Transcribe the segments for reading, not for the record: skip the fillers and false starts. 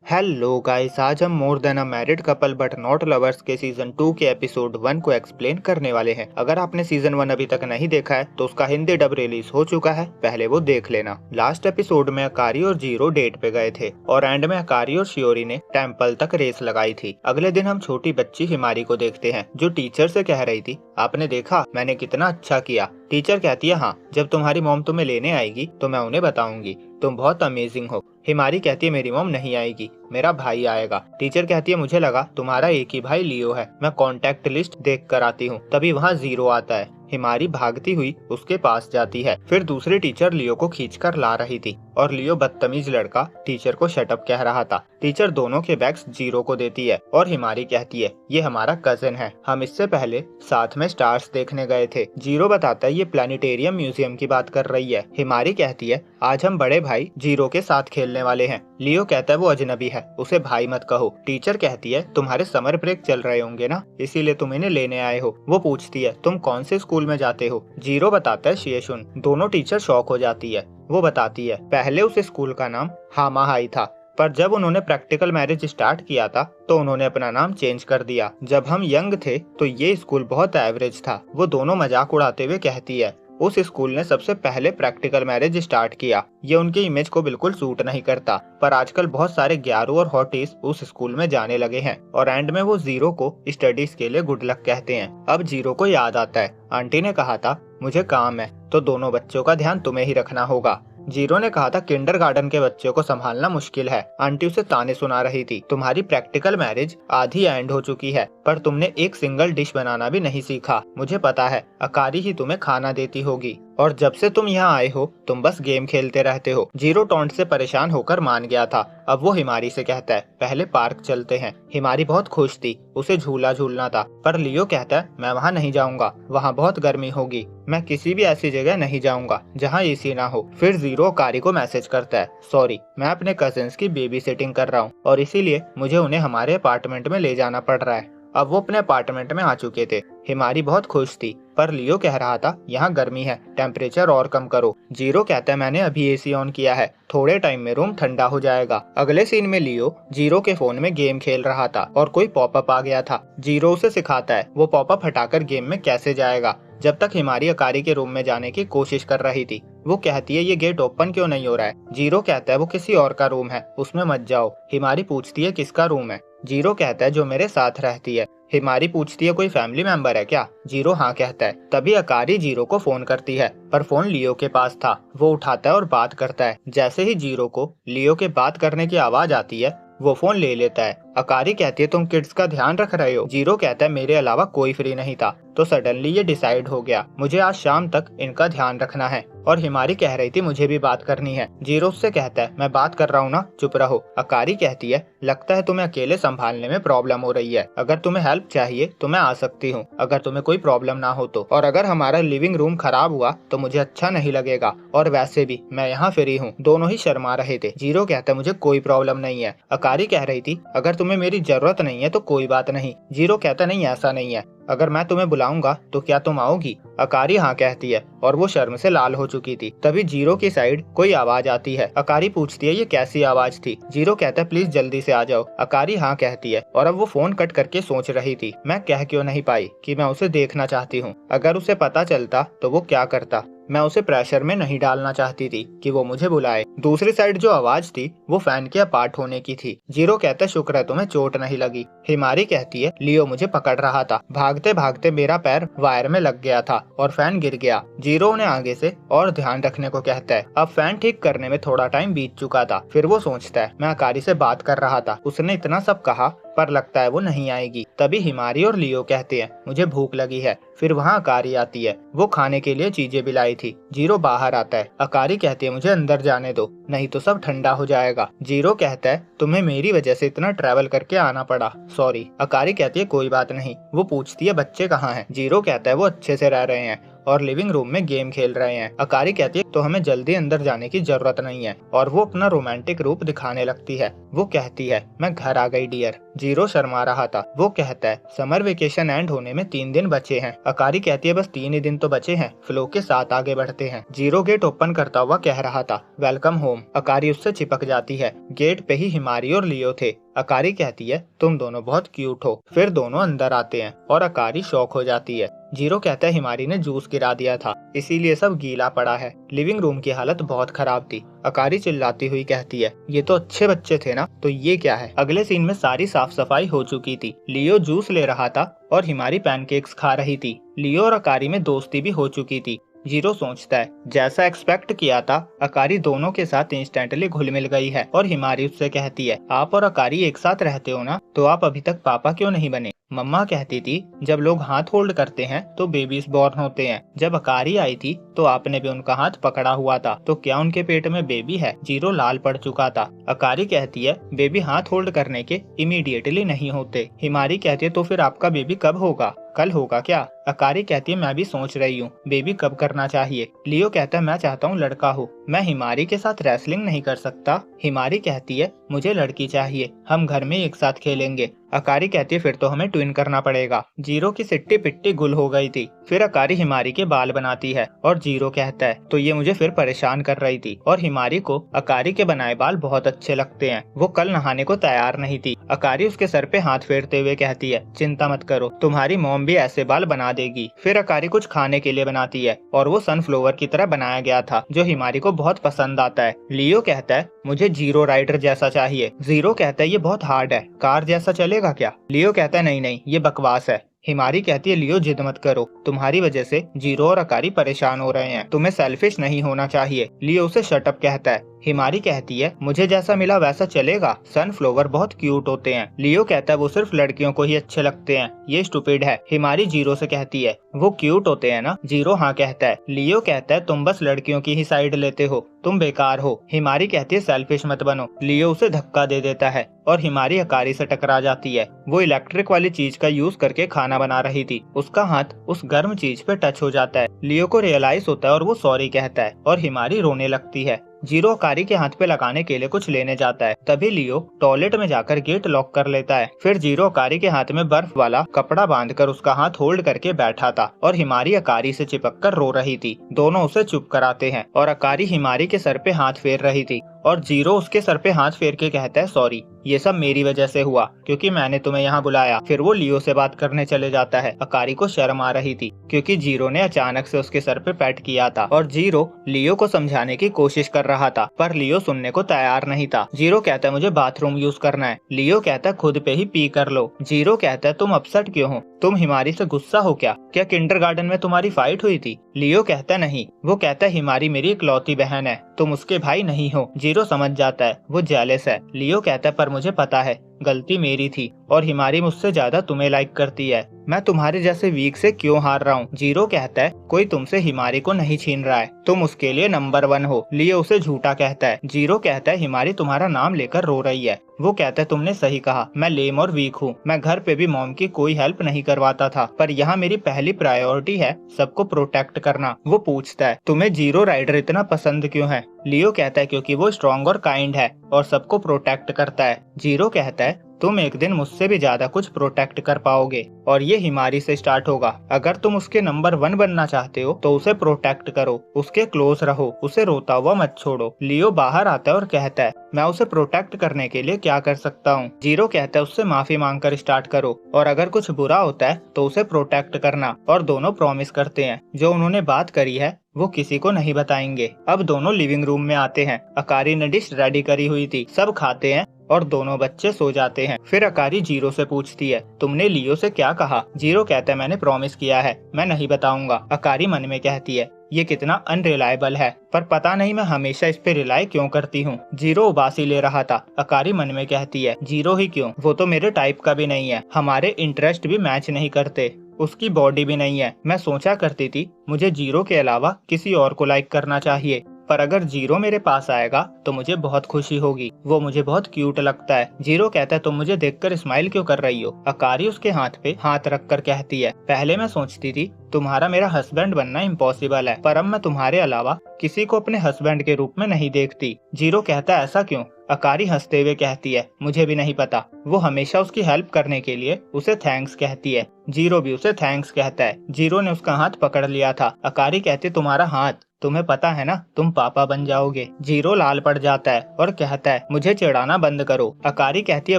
Hello guys, आज हम more than a married couple but not lovers के season 2 के एपिसोड 1 को एक्सप्लेन करने वाले हैं। अगर आपने सीजन 1 अभी तक नहीं देखा है तो उसका हिंदी डब रिलीज हो चुका है, पहले वो देख लेना। लास्ट एपिसोड में अकारी और जीरो डेट पे गए थे और एंड में अकारी और शियोरी ने टेम्पल तक रेस लगाई थी। अगले दिन हम छोटी बच्ची हिमारी को देखते हैं जो टीचर से कह रही थी, आपने देखा मैंने कितना अच्छा किया। टीचर कहती है, हाँ, जब तुम्हारी मॉम तुम्हें लेने आएगी तो मैं उन्हें बताऊंगी तुम बहुत अमेजिंग हो। हिमारी कहती है, मेरी मॉम नहीं आएगी, मेरा भाई आएगा। टीचर कहती है, मुझे लगा तुम्हारा एक ही भाई लियो है, मैं कॉन्टेक्ट लिस्ट देख कर आती हूँ। तभी वहाँ जीरो आता है। हिमारी भागती हुई उसके पास जाती है। फिर दूसरी टीचर लियो को खींचकर ला रही थी और लियो बदतमीज लड़का टीचर को शटअप कह रहा था। टीचर दोनों के बैग्स जीरो को देती है और हिमारी कहती है, ये हमारा कजिन है, हम इससे पहले साथ में स्टार्स देखने गए थे। जीरो बताता है ये प्लानिटेरियम म्यूजियम की बात कर रही है। हिमारी कहती है, आज हम बड़े भाई जीरो के साथ खेलने वाले हैं। लियो कहता है वो अजनबी है, उसे भाई मत कहो। टीचर कहती है, तुम्हारे समर ब्रेक चल रहे होंगे ना, इसीलिए तुम इन्हें लेने आए हो। वो पूछती है, तुम कौन से स्कूल में जाते हो? जीरो बताता है, शिएशुन। दोनों टीचर शॉक हो जाती है। वो बताती है, पहले उस स्कूल का नाम हामा हाई था, पर जब उन्होंने प्रैक्टिकल मैरिज स्टार्ट किया था तो उन्होंने अपना नाम चेंज कर दिया। जब हम यंग थे तो ये स्कूल बहुत एवरेज था। वो दोनों मजाक उड़ाते हुए कहती है, उस स्कूल ने सबसे पहले प्रैक्टिकल मैरिज स्टार्ट किया। ये उनकी इमेज को बिल्कुल सूट नहीं करता, पर आजकल बहुत सारे ग्यारू और हॉटीज उस स्कूल में जाने लगे हैं। और एंड में वो जीरो को स्टडीज के लिए गुड लक कहते हैं। अब जीरो को याद आता है, आंटी ने कहा था मुझे काम है तो दोनों बच्चों का ध्यान तुम्हें ही रखना होगा। जीरो ने कहा था किंडरगार्टन के बच्चों को संभालना मुश्किल है। आंटी उसे ताने सुना रही थी, तुम्हारी प्रैक्टिकल मैरिज आधी एंड हो चुकी है, पर तुमने एक सिंगल डिश बनाना भी नहीं सीखा। मुझे पता है अकारी ही तुम्हें खाना देती होगी और जब से तुम यहाँ आए हो तुम बस गेम खेलते रहते हो। जीरो टॉन्ट से परेशान होकर मान गया था। अब वो हिमारी से कहता है, पहले पार्क चलते हैं। हिमारी बहुत खुश थी, उसे झूला झूलना था, पर लियो कहता है, मैं वहाँ नहीं जाऊंगा, वहाँ बहुत गर्मी होगी, मैं किसी भी ऐसी जगह नहीं जाऊंगा जहाँ एसी ना हो। फिर जीरो अकारी को मैसेज करता है, सॉरी मैं अपने कजिन्स की बेबी सिटिंग कर रहा हूँ और इसीलिए मुझे उन्हें हमारे अपार्टमेंट में ले जाना पड़ रहा है। अब वो अपने अपार्टमेंट में आ चुके थे। हिमारी बहुत खुश थी, पर लियो कह रहा था यहाँ गर्मी है, टेम्परेचर और कम करो। जीरो कहता है, मैंने अभी एसी ऑन किया है, थोड़े टाइम में रूम ठंडा हो जाएगा। अगले सीन में लियो जीरो के फोन में गेम खेल रहा था और कोई पॉपअप आ गया था। जीरो उसे सिखाता है वो पॉपअप हटाकर गेम में कैसे जाएगा। जब तक हिमारी अकारी के रूम में जाने की कोशिश कर रही थी। वो कहती है, ये गेट ओपन क्यों नहीं हो रहा है? जीरो कहता है, वो किसी और का रूम है, उसमें मत जाओ। हिमारी पूछती है, किसका रूम है? जीरो कहता है, जो मेरे साथ रहती है। हिमारी पूछती है, कोई फैमिली मेंबर है क्या? जीरो हाँ कहता है। तभी अकारी जीरो को फोन करती है, पर फोन लियो के पास था। वो उठाता है और बात करता है। जैसे ही जीरो को लियो के बात करने की आवाज आती है वो फोन ले लेता है। अकारी कहती है, तुम किड्स का ध्यान रख रहे हो? जीरो कहता है, मेरे अलावा कोई फ्री नहीं था तो सडनली ये डिसाइड हो गया, मुझे आज शाम तक इनका ध्यान रखना है। और हिमारी कह रही थी मुझे भी बात करनी है। जीरो उससे कहता है, मैं बात कर रहा हूँ ना, चुप रहो। अकारी कहती है, लगता है तुम्हें अकेले संभालने में प्रॉब्लम हो रही है, अगर तुम्हें हेल्प चाहिए तो मैं आ सकती हूँ, अगर तुम्हें कोई प्रॉब्लम ना हो तो। और अगर हमारा लिविंग रूम खराब हुआ तो मुझे अच्छा नहीं लगेगा, और वैसे भी मैं यहाँ फ्री हूँ। दोनों ही शर्मा रहे थे। जीरो कहता है, मुझे कोई प्रॉब्लम नहीं है। अकारी कह रही थी, अगर तुम्हें मेरी जरूरत नहीं है तो कोई बात नहीं। जीरो कहता, नहीं ऐसा नहीं है, अगर मैं तुम्हें बुलाऊंगा तो क्या तुम आओगी? अकारी हाँ कहती है और वो शर्म से लाल हो चुकी थी। तभी जीरो की साइड कोई आवाज आती है। अकारी पूछती है, ये कैसी आवाज थी? जीरो कहता है, प्लीज जल्दी से आ जाओ। अकारी हाँ कहती है और अब वो फोन कट करके सोच रही थी, मैं कह क्यों नहीं पाई कि मैं उसे देखना चाहती हूँ। अगर उसे पता चलता तो वो क्या करता। मैं उसे प्रेशर में नहीं डालना चाहती थी कि वो मुझे बुलाए। दूसरी साइड जो आवाज थी वो फैन के अपार्ट होने की थी। जीरो कहता है, शुक्र है तुम्हें चोट नहीं लगी। हिमारी कहती है, लियो मुझे पकड़ रहा था, भागते भागते मेरा पैर वायर में लग गया था और फैन गिर गया। जीरो ने आगे से और ध्यान रखने को कहता है। अब फैन ठीक करने में थोड़ा टाइम बीत चुका था। फिर वो सोचता है, मैं अकारी से बात कर रहा था, उसने इतना सब कहा पर लगता है वो नहीं आएगी। तभी हिमारी और लियो कहते हैं, मुझे भूख लगी है। फिर वहाँ अकारी आती है, वो खाने के लिए चीजें भी लाई थी। जीरो बाहर आता है। अकारी कहती है, मुझे अंदर जाने दो, नहीं तो सब ठंडा हो जाएगा। जीरो कहता है, तुम्हें मेरी वजह से इतना ट्रैवल करके आना पड़ा, सॉरी। अकारी कहती है, कोई बात नहीं। वो पूछती है, बच्चे कहाँ हैं? जीरो कहता है, वो अच्छे से रह रहे हैं और लिविंग रूम में गेम खेल रहे हैं। अकारी कहती है तो हमें जल्दी अंदर जाने की जरूरत नहीं है और वो अपना रोमांटिक रूप दिखाने लगती है। वो कहती है मैं घर आ गई डियर। जीरो शर्मा रहा था। वो कहता है समर वेकेशन एंड होने में 3 दिन बचे हैं। अकारी कहती है बस 3 ही दिन तो बचे हैं, फ्लो के साथ आगे बढ़ते हैं। जीरो गेट ओपन करता हुआ कह रहा था वेलकम होम। अकारी उससे चिपक जाती है। गेट पे ही हिमारी और लियो थे। अकारी कहती है तुम दोनों बहुत क्यूट हो। फिर दोनों अंदर आते हैं और अकारी शॉक हो जाती है। जीरो कहता है हिमारी ने जूस गिरा दिया था इसीलिए सब गीला पड़ा है। लिविंग रूम की हालत बहुत खराब थी। अकारी चिल्लाती हुई कहती है ये तो अच्छे बच्चे थे ना, तो ये क्या है। अगले सीन में सारी साफ सफाई हो चुकी थी। लियो जूस ले रहा था और हिमारी पैनकेक्स खा रही थी। लियो और अकारी में दोस्ती भी हो चुकी थी। जीरो सोचता है जैसा एक्सपेक्ट किया था अकारी दोनों के साथ इंस्टेंटली घुल मिल गई है और हिमारी उससे कहती है आप और अकारी एक साथ रहते हो ना, तो आप अभी तक पापा क्यों नहीं बने। मम्मा कहती थी जब लोग हाथ होल्ड करते हैं तो बेबीज बॉर्न होते हैं। जब अकारी आई थी तो आपने भी उनका हाथ पकड़ा हुआ था, तो क्या उनके पेट में बेबी है। जीरो लाल पड़ चुका था। अकारी कहती है बेबी हाथ होल्ड करने के इमीडिएटली नहीं होते। हिमारी कहती है तो फिर आपका बेबी कब होगा, कल होगा क्या। अकारी कहती है मैं भी सोच रही हूँ बेबी कब करना चाहिए। लियो कहता है मैं चाहता हूँ लड़का हो, मैं हिमारी के साथ रेसलिंग नहीं कर सकता। हिमारी कहती है मुझे लड़की चाहिए, हम घर में एक साथ खेलेंगे। अकारी कहती है फिर तो हमें ट्विन करना पड़ेगा। जीरो की सिट्टी पिट्टी गुल हो गई थी। फिर अकारी हिमारी के बाल बनाती है और जीरो कहता है तो ये मुझे फिर परेशान कर रही थी। और हिमारी को अकारी के बनाए बाल बहुत अच्छे लगते हैं। वो कल नहाने को तैयार नहीं थी। अकारी उसके सर पे हाथ फेरते हुए कहती है चिंता मत करो, तुम्हारी मॉम भी ऐसे बाल बना देगी। फिर अकारी कुछ खाने के लिए बनाती है और वो सनफ्लावर की तरह बनाया गया था जो हिमारी को बहुत पसंद आता है। लियो कहता है मुझे जीरो राइडर जैसा चाहिए। जीरो कहता है ये बहुत हार्ड है, कार जैसा चलेगा क्या। लियो कहता है नहीं नहीं ये बकवास है। हिमारी कहती है लियो जिद मत करो, तुम्हारी वजह से जीरो और अकारी परेशान हो रहे हैं, तुम्हें सेल्फिश नहीं होना चाहिए। लियो उसे शट अप कहता है। हिमारी कहती है मुझे जैसा मिला वैसा चलेगा, सनफ्लावर बहुत क्यूट होते हैं। लियो कहता है वो सिर्फ लड़कियों को ही अच्छे लगते हैं, ये स्टूपिड है। हिमारी जीरो से कहती है वो क्यूट होते हैं ना। जीरो हाँ कहता है। लियो कहता है तुम बस लड़कियों की ही साइड लेते हो, तुम बेकार हो। हिमारी कहती है सेल्फिश मत बनो। लियो उसे धक्का दे देता है और हिमारी अकारी से टकरा जाती है। वो इलेक्ट्रिक वाली चीज का यूज करके खाना बना रही थी। उसका हाथ उस गर्म चीज पे टच हो जाता है। लियो को रियलाइज होता है और वो सॉरी कहता है और हिमारी रोने लगती है। जीरो अकारी के हाथ पे लगाने के लिए कुछ लेने जाता है, तभी लियो टॉयलेट में जाकर गेट लॉक कर लेता है। फिर जीरो अकारी के हाथ में बर्फ वाला कपड़ा बांधकर उसका हाथ होल्ड करके बैठा था और हिमारी अकारी से चिपक कर रो रही थी। दोनों उसे चुप कराते हैं और अकारी हिमारी के सर पे हाथ फेर रही थी और जीरो उसके सर पे हाथ फेर के कहता है सॉरी, ये सब मेरी वजह से हुआ क्योंकि मैंने तुम्हें यहाँ बुलाया। फिर वो लियो से बात करने चले जाता है। अकारी को शर्म आ रही थी क्योंकि जीरो ने अचानक से उसके सर पे पैट किया था और जीरो लियो को समझाने की कोशिश कर रहा था पर लियो सुनने को तैयार नहीं था। जीरो कहता है मुझे बाथरूम यूज करना है। लियो कहता है खुद पे ही पी कर लो। जीरो कहता है तुम अपसेट क्यों हो, तुम हिमारी से गुस्सा हो क्या किंडरगार्टन में तुम्हारी फाइट हुई थी। लियो कहता नहीं। वो कहता है हिमारी मेरी इकलौती बहन है, तुम उसके भाई नहीं हो। जीरो समझ जाता है वो जेलस है। लियो कहता है पर मुझे पता है गलती मेरी थी और हिमारी मुझसे ज्यादा तुम्हें लाइक करती है, मैं तुम्हारे जैसे वीक से क्यों हार रहा हूँ। जीरो कहता है कोई तुमसे हिमारी को नहीं छीन रहा है, तुम उसके लिए नंबर 1 हो। लियो उसे झूठा कहता है। जीरो कहता है हिमारी तुम्हारा नाम लेकर रो रही है। वो कहता है तुमने सही कहा, मैं लेम और वीक हूँ। मैं घर पे भी मॉम की कोई हेल्प नहीं करवाता था, पर यहाँ मेरी पहली प्रायोरिटी है सबको प्रोटेक्ट करना। वो पूछता है तुम्हें जीरो राइडर इतना पसंद क्यों है। लियो कहता है क्योंकि वो स्ट्रॉन्ग और काइंड है और सबको प्रोटेक्ट करता है। जीरो कहता है तुम एक दिन मुझसे भी ज्यादा कुछ प्रोटेक्ट कर पाओगे और ये हिमारी से स्टार्ट होगा। अगर तुम उसके नंबर 1 बनना चाहते हो तो उसे प्रोटेक्ट करो, उसके क्लोज रहो, उसे रोता हुआ मत छोड़ो। लियो बाहर आता है और कहता है मैं उसे प्रोटेक्ट करने के लिए क्या कर सकता हूँ। जीरो कहता है उससे माफी मांगकर स्टार्ट करो और अगर कुछ बुरा होता है तो उसे प्रोटेक्ट करना। और दोनों प्रॉमिस करते हैं जो उन्होंने बात करी है वो किसी को नहीं बताएंगे। अब दोनों लिविंग रूम में आते हैं। अकारी ने डिश रेडी करी हुई थी, सब खाते हैं और दोनों बच्चे सो जाते हैं। फिर अकारी जीरो से पूछती है तुमने लियो से क्या कहा। जीरो कहता है मैंने प्रॉमिस किया है मैं नहीं बताऊंगा। अकारी मन में कहती है ये कितना अनरिलायबल है, पर पता नहीं मैं हमेशा इस पे रिलाई क्यों करती हूँ। जीरो उबासी ले रहा था। अकारी मन में कहती है जीरो ही क्यों, वो तो मेरे टाइप का भी नहीं है, हमारे इंटरेस्ट भी मैच नहीं करते, उसकी बॉडी भी नहीं है। मैं सोचा करती थी मुझे जीरो के अलावा किसी और को लाइक करना चाहिए, पर अगर जीरो मेरे पास आएगा तो मुझे बहुत खुशी होगी, वो मुझे बहुत क्यूट लगता है। जीरो कहता है तुम मुझे देखकर स्माइल क्यों कर रही हो। अकारी उसके हाथ पे हाथ रखकर कहती है पहले मैं सोचती थी तुम्हारा मेरा हस्बैंड बनना इम्पॉसिबल है, पर अब मैं तुम्हारे अलावा किसी को अपने हस्बैंड के रूप में नहीं देखती। जीरो कहता है ऐसा क्यों? अकारी हंसते हुए कहती है मुझे भी नहीं पता। वो हमेशा उसकी हेल्प करने के लिए उसे थैंक्स कहती है। जीरो भी उसे थैंक्स कहता है। जीरो ने उसका हाथ पकड़ लिया था। अकारी कहती तुम्हारा हाथ, तुम्हें पता है ना तुम पापा बन जाओगे। जीरो लाल पड़ जाता है और कहता है मुझे चिढ़ाना बंद करो। अकारी कहती है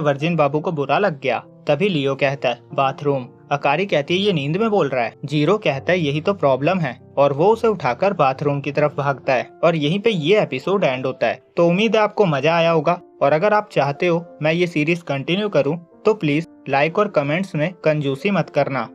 वर्जिन बाबू को बुरा लग गया। तभी लियो कहता है बाथरूम। अकारी कहती है ये नींद में बोल रहा है। जीरो कहता है यही तो प्रॉब्लम है, और वो उसे उठाकर बाथरूम की तरफ भागता है। और यहीं पे ये एपिसोड एंड होता है। तो उम्मीद है आपको मजा आया होगा, और अगर आप चाहते हो मैं ये सीरीज कंटिन्यू करूं तो प्लीज लाइक और कमेंट्स में कंजूसी मत करना।